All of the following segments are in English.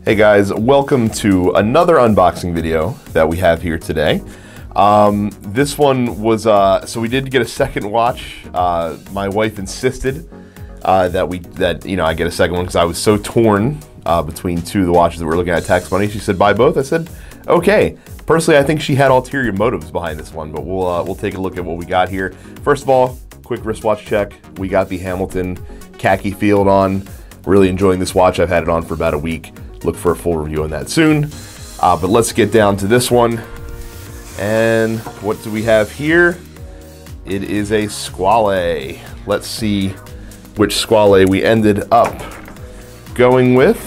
Hey guys, welcome to another unboxing video that we have here today. This one was, so we did get a second watch. My wife insisted that I get a second one because I was so torn between two of the watches that we were looking at tax money. She said buy both. I said okay. Personally, I think she had ulterior motives behind this one, but we'll take a look at what we got here. First of all, quick wristwatch check. We got the Hamilton khaki field on. Really enjoying this watch. I've had it on for about a week. Look for a full review on that soon. But let's get down to this one. And what do we have here? It is a Squale. Let's see which Squale we ended up going with.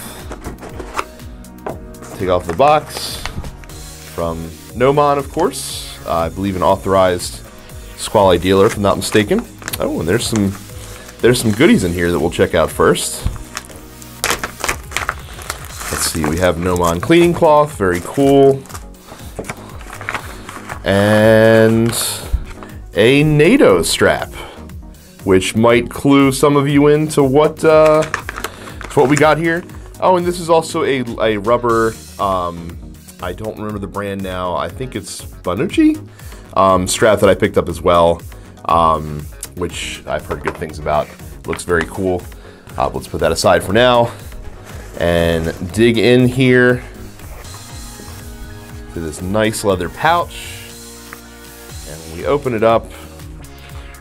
Take off the box. From Gnomon, of course. I believe an authorized Squale dealer, if I'm not mistaken. Oh, and there's some goodies in here that we'll check out first. Let's see, we have Gnomon cleaning cloth, very cool. And a NATO strap, which might clue some of you into what we got here. Oh, and this is also a rubber, I don't remember the brand now, I think it's Bonetto strap that I picked up as well, which I've heard good things about. Looks very cool. Let's put that aside for now. And dig in here to this nice leather pouch. And when we open it up,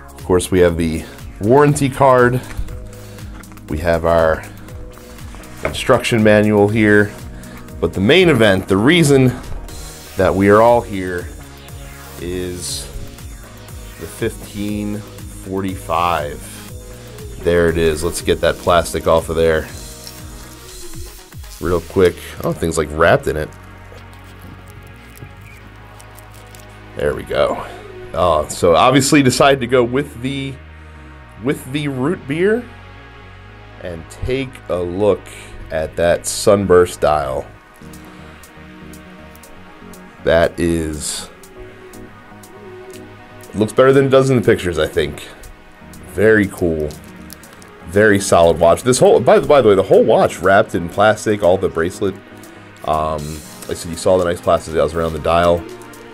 of course, we have the warranty card. We have our instruction manual here. But the main event, the reason that we are all here is the 1545. There it is. Let's get that plastic off of there real quick. Oh, things like wrapped in it. There we go. So obviously decided to go with the root beer, and take a look at that sunburst dial. That looks better than it does in the pictures, I think. Very cool. Very solid watch. This whole, by the way, the whole watch wrapped in plastic, all the bracelet. Like I said, you saw the nice plastic that was around the dial.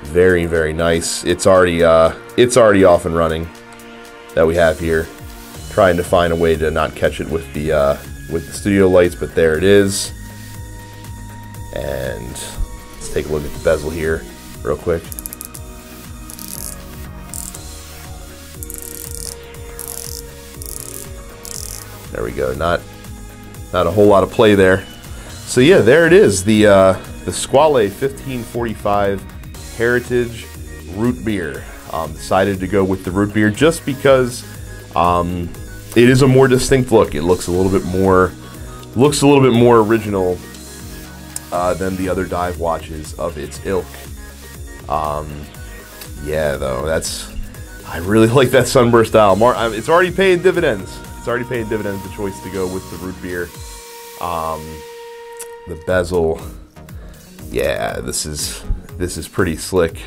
Very, very nice. It's already off and running that we have here. Trying to find a way to not catch it with the studio lights, but there it is. And let's take a look at the bezel here real quick. There we go. Not a whole lot of play there. So yeah, there it is. The Squale 1545 Heritage Root Beer. Decided to go with the root beer just because it is a more distinct look. It looks a little bit more original than the other dive watches of its ilk. Yeah, though, I really like that sunburst dial. It's already paying dividends. It's already paying dividends, the choice to go with the root beer. The bezel, yeah, this is pretty slick.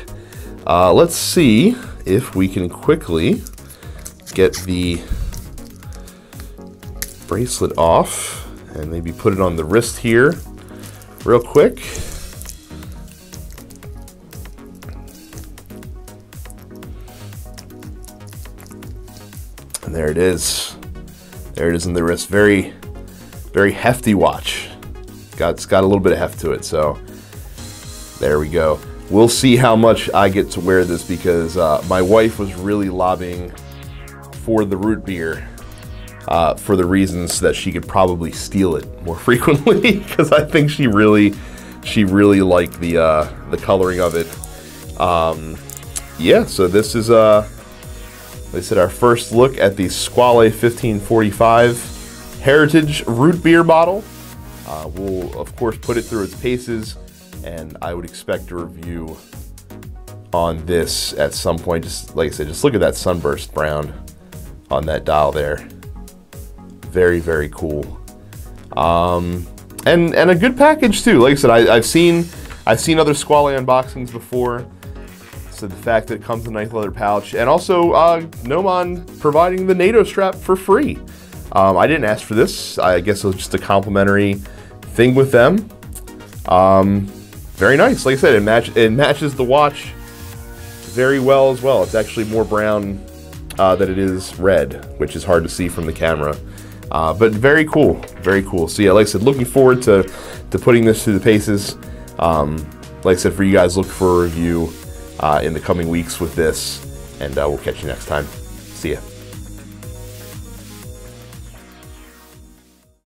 Let's see if we can quickly get the bracelet off and maybe put it on the wrist here real quick. And there it is. There it is in the wrist. Very, very hefty watch. It's got a little bit of heft to it, so there we go. We'll see how much I get to wear this because my wife was really lobbying for the root beer for the reasons that she could probably steal it more frequently because I think she really liked the coloring of it. Yeah, so this is like I said, our first look at the Squale 1545 Heritage Root Beer bottle. We'll, of course, put it through its paces, and I would expect a review on this at some point. Just like I said, just look at that sunburst brown on that dial there. Very, very cool. And a good package too. Like I said, I've seen other Squale unboxings before. So the fact that it comes in a nice leather pouch, and also Gnomon providing the NATO strap for free. I didn't ask for this. I guess it was just a complimentary thing with them. Very nice. Like I said, it matches the watch very well as well. It's actually more brown than it is red, which is hard to see from the camera. But very cool, very cool. So yeah, like I said, looking forward to putting this through the paces. Like I said, for you guys, look for a review in the coming weeks with this, and we'll catch you next time. See ya.